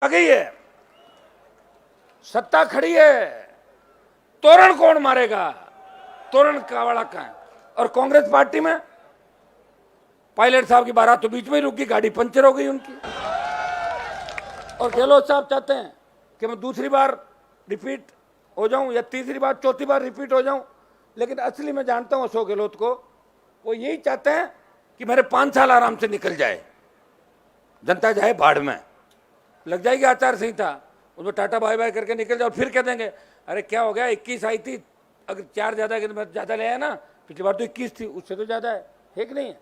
आ गई है, सत्ता खड़ी है, तोरण कौन मारेगा? तोरण कावड़ा का है। और कांग्रेस पार्टी में पायलट साहब की बारात तो बीच में ही रुक गई, गाड़ी पंचर हो गई उनकी। और गहलोत साहब चाहते हैं कि मैं दूसरी बार रिपीट हो जाऊं या तीसरी बार चौथी बार रिपीट हो जाऊं, लेकिन असली में जानता हूं अशोक गहलोत को, वो यही चाहते हैं कि मेरे 5 साल आराम से निकल जाए, जनता जाए भाड़ में, लग जाएगी आचार संहिता, उसमें टाटा बाय बाय करके निकल जाओ। फिर कह देंगे अरे क्या हो गया, 21 आई थी, अगर 4 ज्यादा ले आया ना, पिछली बार तो 21 थी, उससे तो ज्यादा है कि नहीं है?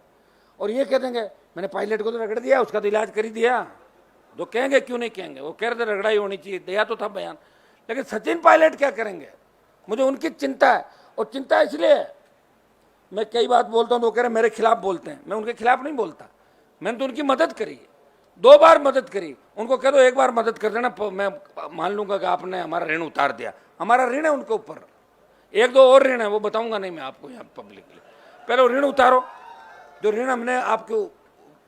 और ये कह देंगे मैंने पायलट को तो रगड़ दिया, उसका तो इलाज कर ही दिया। जो कहेंगे क्यों नहीं कहेंगे, वो कह रहे थे रगड़ाई होनी चाहिए, दिया तो था बयान, लेकिन सचिन पायलट क्या करेंगे? मुझे उनकी चिंता है। और चिंता इसलिए है, मैं कई बात बोलता हूँ तो कह रहे मेरे खिलाफ बोलते हैं, मैं उनके खिलाफ नहीं बोलता, मैंने तो उनकी मदद करी, 2 बार मदद करी। उनको कह दो 1 बार मदद कर देना, मैं मान लूंगा कि आपने हमारा ऋण उतार दिया। हमारा ऋण है उनके ऊपर, 1-2 और ऋण है, वो बताऊंगा नहीं मैं आपको यहाँ पब्लिकली। पहले वो ऋण उतारो, जो ऋण हमने आपके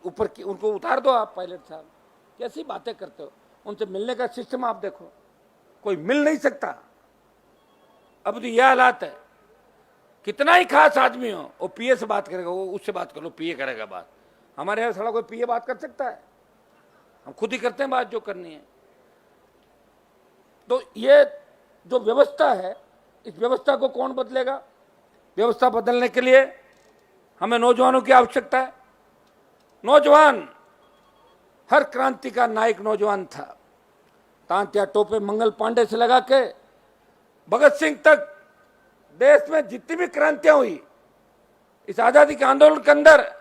ऊपर उनको उतार दो। आप पायलट साहब कैसी बातें करते हो? उनसे मिलने का सिस्टम आप देखो, कोई मिल नहीं सकता। अब तो यह हालात है, कितना ही खास आदमी हो वो पीए से बात करेगा, वो उससे बात कर लो, पीए करेगा बात। हमारे यहाँ साला कोई पीए बात कर सकता है? हम खुद ही करते हैं बात जो करनी है। तो ये जो व्यवस्था है, इस व्यवस्था को कौन बदलेगा? व्यवस्था बदलने के लिए हमें नौजवानों की आवश्यकता है। नौजवान, हर क्रांति का नायक नौजवान था। तांत्या टोपे मंगल पांडे से लगा के भगत सिंह तक, देश में जितनी भी क्रांतियां हुई, इस आजादी के आंदोलन के अंदर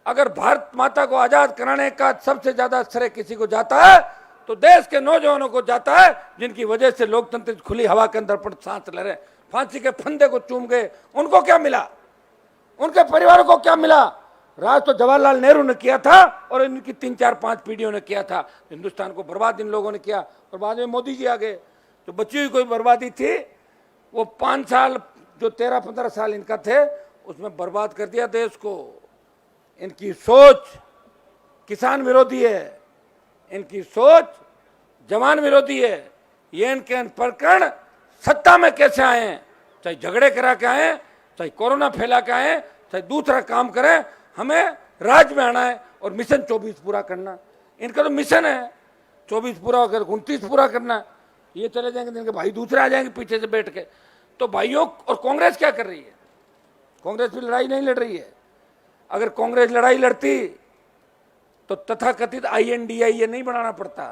अगर भारत माता को आजाद कराने का सबसे ज्यादा श्रेय किसी को जाता है तो देश के नौजवानों को जाता है, जिनकी वजह से लोकतंत्र खुली हवा के अंदर पर सांस ले रहे, फांसी के फंदे को चूम गए। उनको क्या मिला? उनके परिवार को क्या मिला? राज तो जवाहरलाल नेहरू ने किया था और इनकी 3-4-5 पीढ़ियों ने किया था। हिंदुस्तान को बर्बाद इन लोगों ने किया और बाद में मोदी जी आ गए। जो बची हुई कोई बर्बादी थी, वो 5 साल जो 13-15 साल इनका थे, उसमें बर्बाद कर दिया देश को। इनकी सोच किसान विरोधी है, इनकी सोच जवान विरोधी है। ये इनके प्रकरण सत्ता में कैसे आए, चाहे झगड़े करा के आए, चाहे कोरोना फैला के आए, चाहे दूसरा काम करें, हमें राज में आना है और मिशन 24 पूरा करना। इनका तो मिशन है 24 पूरा होकर 29 पूरा करना। ये चले जाएंगे, इनके भाई दूसरे आ जाएंगे पीछे से बैठ के। तो भाइयों, और कांग्रेस क्या कर रही है? कांग्रेस भी लड़ाई नहीं लड़ रही है। अगर कांग्रेस लड़ाई लड़ती तो तथाकथित INDIA नहीं बनाना पड़ता।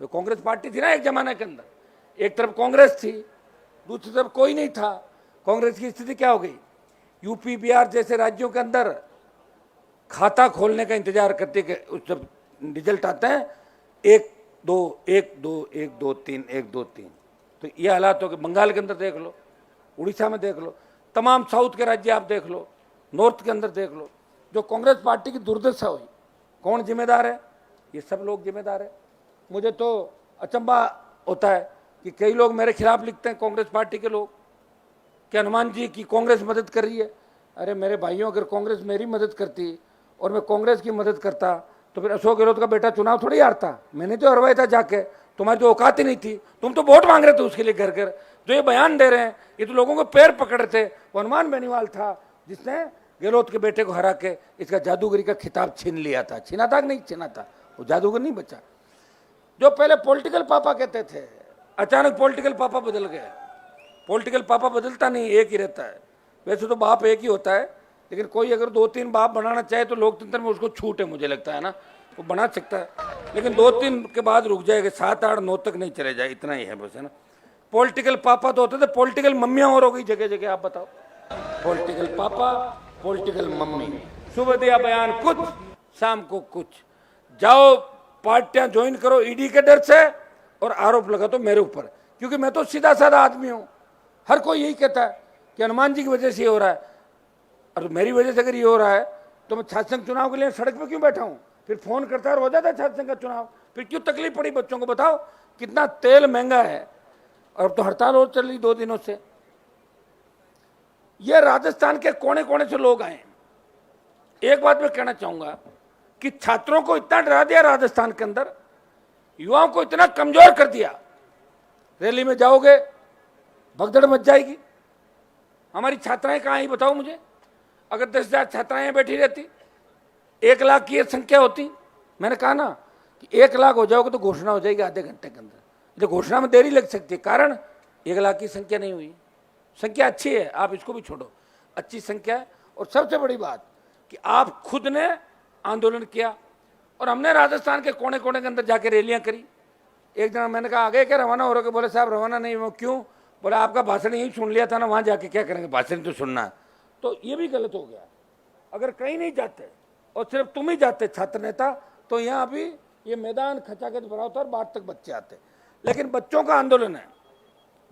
तो कांग्रेस पार्टी थी ना एक जमाने के अंदर, एक तरफ कांग्रेस थी, दूसरी तरफ कोई नहीं था। कांग्रेस की स्थिति क्या हो गई? यूपी बिहार जैसे राज्यों के अंदर खाता खोलने का इंतजार करते कि जब रिजल्ट आता है 1-2-1-2-1-2-3 तो ये हालात हो गए। बंगाल के अंदर देख लो, उड़ीसा में देख लो, तमाम साउथ के राज्य आप देख लो, नॉर्थ के अंदर देख लो। जो कांग्रेस पार्टी की दुर्दशा हुई, कौन जिम्मेदार है? ये सब लोग जिम्मेदार है। मुझे तो अचंभा होता है कि कई लोग मेरे खिलाफ लिखते हैं, कांग्रेस पार्टी के लोग, कि हनुमान जी की कांग्रेस मदद कर रही है। अरे मेरे भाइयों, अगर कांग्रेस मेरी मदद करती और मैं कांग्रेस की मदद करता तो फिर अशोक गहलोत का बेटा चुनाव थोड़ी हारता। मैंने तो हरवाया था जाके, तुम्हारी तो औकात ही नहीं थी, तुम तो वोट मांग रहे थे उसके लिए घर घर। जो ये बयान दे रहे हैं, ये तो लोगों को पैर पकड़ रहे थे। वो हनुमान बेनीवाल था जिसने गहलोत के बेटे को हरा के इसका जादूगरी का खिताब छीन लिया था। छीना था कि नहीं छीना था? वो जादूगर नहीं बचा। जो पहले पॉलिटिकल पापा कहते थे, अचानक पॉलिटिकल पापा बदल गए। पॉलिटिकल पापा बदलता नहीं, एक ही रहता है। वैसे तो बाप एक ही होता है, लेकिन कोई अगर 2-3 बाप बनाना चाहे तो लोकतंत्र में उसको छूट है, मुझे लगता है ना, वो बना सकता है। लेकिन 2-3 के बाद रुक जाएगा, 7-8-9 तक नहीं चले जाए, इतना ही है बस, है ना। पॉलिटिकल पापा तो होते थे, पॉलिटिकल मम्मियाँ और हो गई जगह जगह। आप बताओ, पॉलिटिकल पापा, पॉलिटिकल मम्मी, सुबह दिया बयान कुछ, शाम को कुछ। जाओ पार्टियां ज्वाइन करो ईडी के डर से और आरोप लगा तो मेरे ऊपर, क्योंकि मैं तो सीधा साधा आदमी हूं। हर कोई यही कहता है कि हनुमान जी की वजह से ये हो रहा है, और मेरी वजह से अगर ये हो रहा है तो मैं छात्र संघ चुनाव के लिए सड़क पे क्यों बैठा हूं? फिर फोन करता और हो जाता है छात्र संघ का चुनाव। फिर क्यों तकलीफ पड़ी बच्चों को? बताओ, कितना तेल महंगा है, और अब तो हड़ताल और चल रही 2 दिनों से। ये राजस्थान के कोने कोने से लोग आए। एक बात मैं कहना चाहूंगा कि छात्रों को इतना डरा दिया राजस्थान के अंदर युवाओं को इतना कमजोर कर दिया, रैली में जाओगे भगदड़ मच जाएगी। हमारी छात्राएं कहाँ ही बताओ मुझे, अगर 10,000 छात्राएं बैठी रहती, 1 लाख की संख्या होती, मैंने कहा ना कि 1 लाख हो जाओगे तो घोषणा हो जाएगी आधे घंटे के अंदर। जो घोषणा में देरी लग सकती है, कारण 1 लाख की संख्या नहीं हुई। संख्या अच्छी है, आप इसको भी छोड़ो, अच्छी संख्या है। और सबसे बड़ी बात कि आप खुद ने आंदोलन किया और हमने राजस्थान के कोने कोने के अंदर जाके रैलियां करी। एक जना मैंने कहा आगे क्या रवाना हो रहे हो, बोले साहब रवाना नहीं, वो क्यों, बोले आपका भाषण यही सुन लिया था ना, वहां जाके क्या करेंगे, भाषण तो सुनना है। तो ये भी गलत हो गया। अगर कहीं नहीं जाते और सिर्फ तुम ही जाते छात्र नेता, तो यहाँ अभी ये मैदान खचाखच भरा होता और बाहर तक बच्चे आते। लेकिन बच्चों का आंदोलन है,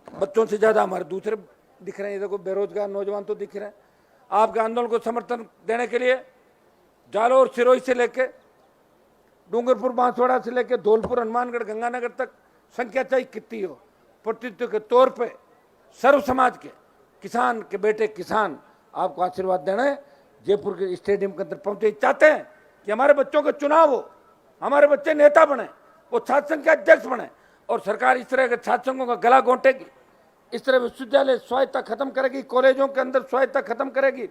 बच्चों से ज्यादा हमारे दूसरे दिख रहे हैं। देखो बेरोजगार नौजवान तो दिख रहे हैं। आपके आंदोलन को समर्थन देने के लिए जालोर सिरोही से लेके डूंगरपुर बांसवाड़ा से लेके धौलपुर हनुमानगढ़ गंगानगर तक संख्या चाहे कितनी हो, प्रतिनिधित्व के तौर पे सर्व समाज के किसान के बेटे किसान आपको आशीर्वाद देने जयपुर के स्टेडियम के अंदर पहुंचे। चाहते हैं कि हमारे बच्चों का चुनाव हो, हमारे बच्चे नेता बने, वो छात्र संघ के अध्यक्ष बने। और सरकार इस तरह के छात्र संघों का गला घोंटेगी, इस तरह विश्वविद्यालय स्वायत्ता खत्म करेगी, कॉलेजों के अंदर स्वायत्ता खत्म करेगी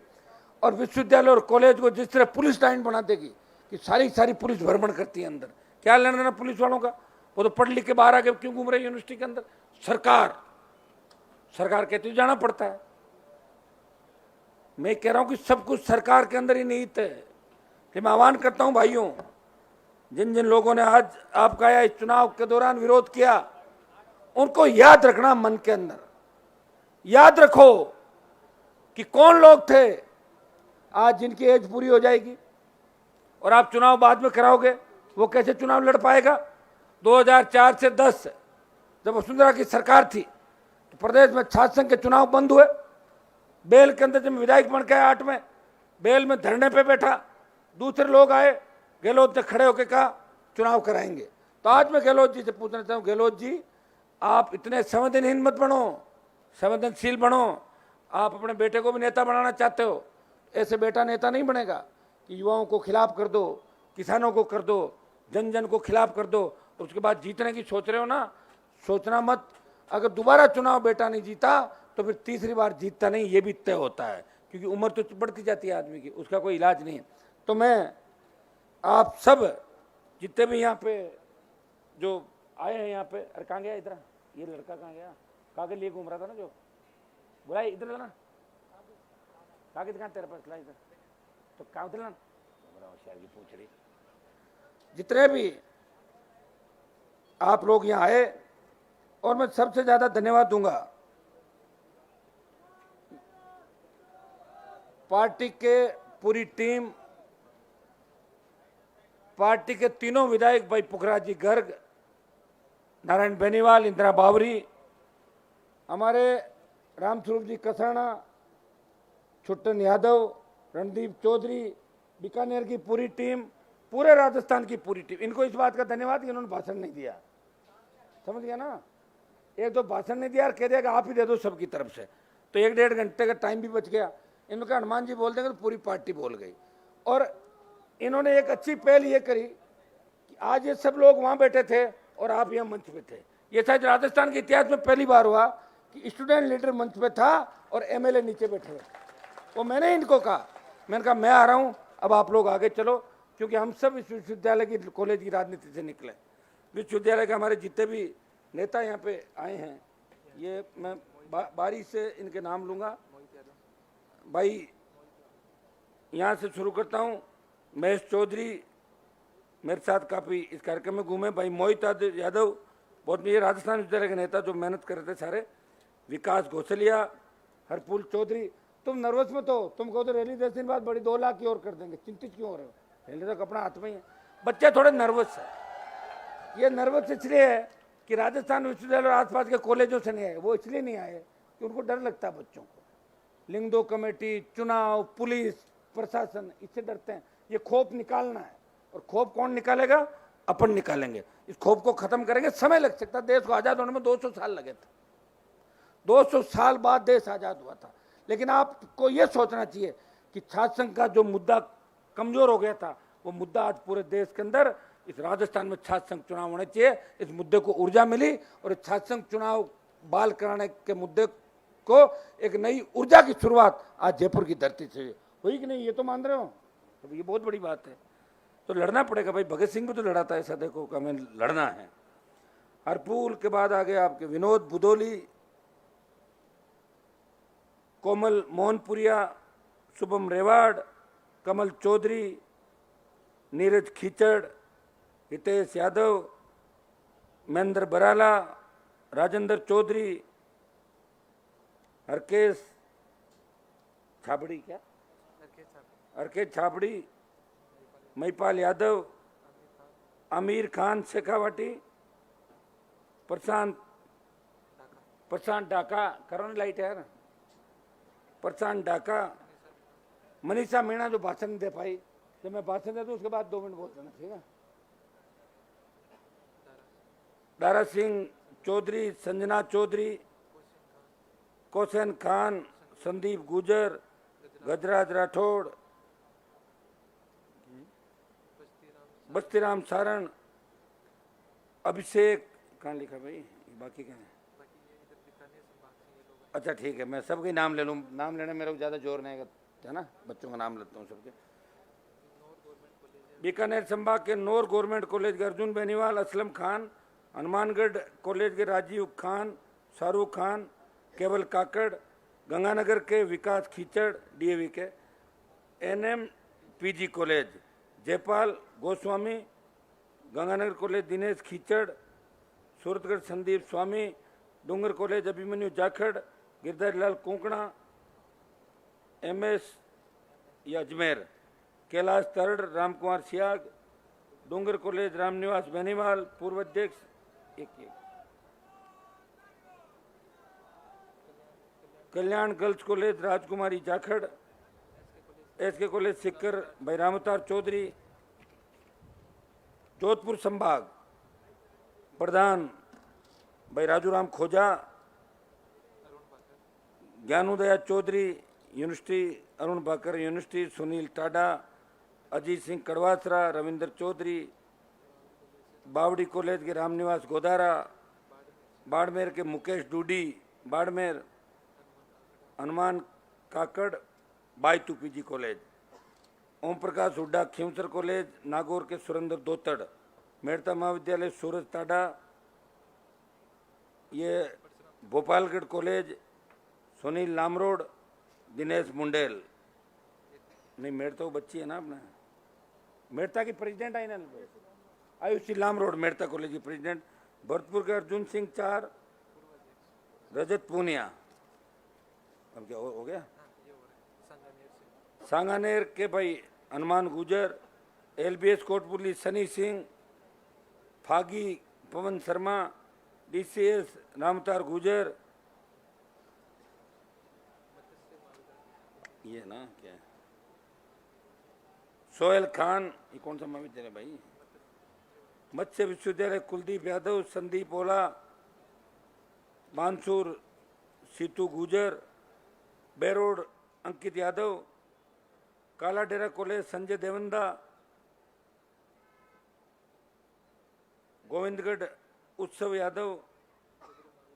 और विश्वविद्यालय और कॉलेज को जिस तरह पुलिस लाइन बना देगी कि सारी पुलिस भ्रमण करती है अंदर। क्या लेना देना पुलिस वालों का, वो तो पढ़ लिख के बाहर आके क्यों घूम रहे हैं यूनिवर्सिटी के अंदर। सरकार कहती है जाना पड़ता है। मैं कह रहा हूं कि सब कुछ सरकार के अंदर ही निहित है। कि मैं आह्वान करता हूं भाइयों, जिन जिन लोगों ने आज आपका इस चुनाव के दौरान विरोध किया, उनको याद रखना, मन के अंदर याद रखो कि कौन लोग थे आज जिनकी एज पूरी हो जाएगी और आप चुनाव बाद में कराओगे, वो कैसे चुनाव लड़ पाएगा। 2004 से 10 जब वसुंधरा की सरकार थी तो प्रदेश में छात्र संघ के चुनाव बंद हुए। बेल के अंदर जब विधायक बन के 8 में बेल में धरने पे बैठा, दूसरे लोग आए, गहलोत ने खड़े होकर कहा चुनाव कराएंगे। तो आज मैं गहलोत जी से पूछना चाहूँ, गहलोत जी आप इतने संवेदनहीन मत बनो, संवेदनशील बनो। आप अपने बेटे को भी नेता बनाना चाहते हो, ऐसे बेटा नेता नहीं बनेगा कि युवाओं को खिलाफ कर दो, किसानों को कर दो, जन जन को खिलाफ कर दो, उसके बाद जीतने की सोच रहे हो ना, सोचना मत। अगर दोबारा चुनाव बेटा नहीं जीता तो फिर तीसरी बार जीतता नहीं, ये भी तय होता है, क्योंकि उम्र तो बढ़ती जाती है आदमी की, उसका कोई इलाज नहीं है। तो मैं आप सब जितने भी यहाँ पे जो आए हैं यहाँ पे, अरे कहाँ गया इधर, ये लड़का कहाँ गया, कागज लिए घूम रहा था ना, जो बुलाए इधर लाना, कागज कहाँ तेरे पास, ला इधर, तो कहाँ उधर लाना, होशियार की पूछ रही। जितने भी आप लोग यहाँ आए, और मैं सबसे ज्यादा धन्यवाद दूंगा पार्टी के पूरी टीम, पार्टी के तीनों विधायक भाई पुखराज जी गर्ग, नारायण बेनीवाल, इंदिरा बावरी, हमारे रामस्वरूप जी कसाना, छुट्टन यादव, रणदीप चौधरी, बीकानेर की पूरी टीम, पूरे राजस्थान की पूरी टीम, इनको इस बात का धन्यवाद कि इन्होंने भाषण नहीं दिया। समझ गया ना, एक दो भाषण नहीं दिया और कह दिया कि आप ही दे दो सबकी तरफ से, तो 1-1.5 घंटे का टाइम भी बच गया। इन्होंने कहा हनुमान जी बोल देंगे तो पूरी पार्टी बोल गई। और इन्होंने एक अच्छी पहल ये करी कि आज ये सब लोग वहां बैठे थे और आप यहाँ मंच पे थे। ये शायद राजस्थान के इतिहास में पहली बार हुआ कि स्टूडेंट लीडर मंच पे था और एमएलए नीचे बैठे हुए। वो मैंने इनको कहा, मैंने कहा मैं आ रहा हूँ, अब आप लोग आगे चलो, क्योंकि हम सब इस विश्वविद्यालय की कॉलेज की राजनीति से निकले। विश्वविद्यालय के हमारे जितने भी नेता यहाँ पे आए हैं, ये मैं बारी से इनके नाम लूँगा। भाई यहाँ से शुरू करता हूँ, महेश चौधरी मेरे साथ काफ़ी इस कार्यक्रम में घूमे, भाई मोहित यादव बहुत, ये राजस्थान विश्वविद्यालय के नेता जो मेहनत कर रहे थे सारे, विकास घोसलिया, हरपुल चौधरी। तुम नर्वस मत हो, तुम कहो तो रैली 10 दिन बाद बड़ी 2 लाख की और कर देंगे, चिंतित क्यों हो रहे हो, रैली तो अपना हाथ में ही है। बच्चे थोड़े नर्वस है, ये नर्वस इसलिए है कि राजस्थान विश्वविद्यालय और आसपास के कॉलेजों से नहीं आए, वो इसलिए नहीं आए कि उनको डर लगता है बच्चों को, लिंग दो कमेटी, चुनाव, पुलिस प्रशासन, इससे डरते हैं। ये खौफ निकालना है, और खौफ कौन निकालेगा, अपन निकालेंगे। इस खौफ को खत्म करेंगे, समय लग सकता है, देश को आजाद होने में 200 साल लगे थे, 200 साल बाद देश आजाद हुआ था। लेकिन आपको यह सोचना चाहिए कि छात्र संघ का जो मुद्दा कमजोर हो गया था, वो मुद्दा आज पूरे देश के अंदर इस राजस्थान में छात्र संघ चुनाव होने चाहिए। इस मुद्दे को ऊर्जा मिली और इस छात्र संघ चुनाव बहाल कराने के मुद्दे को एक नई ऊर्जा की शुरुआत आज जयपुर की धरती से हुई कि नहीं, ये तो मान रहे हो? तो ये बहुत बड़ी बात है। तो लड़ना पड़ेगा भाई। भगत सिंह भी तो लड़ा था ऐसा, देखो कि हमें लड़ना है। हरपुल के बाद आ गए आपके विनोद बुदोली, कोमल मोहनपुरिया, शुभम रेवाड़, कमल चौधरी, नीरज खीचड़, हितेश यादव, महेंद्र बराला, राजेंद्र चौधरी, हरकेश छाबड़ी, क्या हरकेश छाबड़ी, महिपाल यादव, आमिर खान शेखावाटी, प्रशांत डाका, करो लाइट है ना, प्रशांत डाका, मनीषा मीणा जो भाषण दे पाई, जब मैं भाषण दे दूं उसके बाद 2 मिनट बोल देना, ठीक है। दारा सिंह चौधरी, संजना चौधरी, कौशन खान, संदीप गुजर, गजराज राठौड़, बस्तीराम सारण, अभिषेक, कहाँ लिखा भाई बाकी क्या है? अच्छा ठीक है, मैं सबके नाम ले लूँ, नाम लेने मेरे को ज़्यादा जोर नहीं है ना, बच्चों का नाम लेता हूँ सबके। बीकानेर संभाग के नौर गवर्नमेंट कॉलेज के अर्जुन बेनीवाल, असलम खान, हनुमानगढ़ कॉलेज के राजीव खान, शाहरुख खान, केवल काकड़, गंगानगर के विकास खीचड़ डीएवी के, NM PG college Jaipal Goswami, Ganganagar college Dinesh Khichar, Suratgarh Sandeep Swami, Dungar college Abhimanyu Jakhar, Girdhari Lal Konkana, MS या अजमेर, कैलाश तरड़, रामकुमार सियाग, डूंगर कॉलेज रामनिवास बेनीवाल, पूर्व अध्यक्ष, एक कल्याण गर्ल्स कॉलेज राजकुमारी जाखड़, एसके कॉलेज सिक्कर भाई रामतार चौधरी, जोधपुर संभाग प्रधान भाई राजूराम खोजा, ज्ञानोदया चौधरी यूनिवर्सिटी, अरुण भाकर यूनिवर्सिटी, सुनील टाडा, अजीत सिंह कड़वासरा, रविंद्र चौधरी, बावड़ी कॉलेज के रामनिवास गोदारा, बाड़मेर के मुकेश डूडी बाड़मेर, हनुमान काकड़ Baytu PG college, Om Prakash Hooda Khinvsar college, Nagaur के सुरेंद्र दोतड़, मेड़ता महाविद्यालय सूरज टाडा, ये भोपालगढ़ कॉलेज सुनील लामरोड, दिनेश मुंडेल, नहीं मेड़ता वो बच्ची है ना अपना, मेड़ता की प्रेसिडेंट आई ना आयुषी लामरोड, मेड़ता कॉलेज की प्रेसिडेंट, भरतपुर के अर्जुन सिंह 4, रजत पूनिया, अब क्या हो गया, सांगानेर के भाई हनुमान गुजर, एलबीएस कोटपुरली सनी सिंह, फागी पवन शर्मा, डीसीएस रामतार गुजर, ये ना क्या है? सोहेल खान, ये कौन सा महाविद्यालय भाई? मत्स्य विश्वविद्यालय, कुलदीप यादव, संदीप ओला, मानसूर सीतू गुजर, बेरोड अंकित यादव, काला डेरा कॉलेज संजय देवंदा, गोविंदगढ़ उत्सव यादव,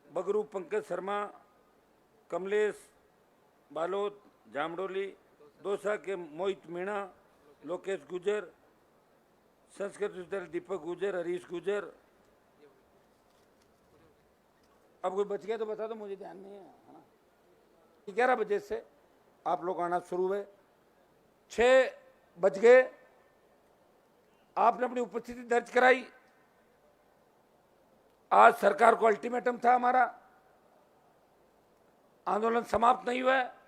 बगरू पंकज शर्मा, कमलेश बालोद जामडोली, दौसा के मोहित मीणा, लोकेश गुजर, संस्कृत विश्वविद्यालय दीपक गुजर, हरीश गुजर। अब कोई बच गया तो बता दो, मुझे ध्यान नहीं है ना। 11 बजे से आप लोग आना शुरू हुए, 6 बज गए, आपने अपनी उपस्थिति दर्ज कराई। आज सरकार को अल्टीमेटम था हमारा, आंदोलन समाप्त नहीं हुआ है।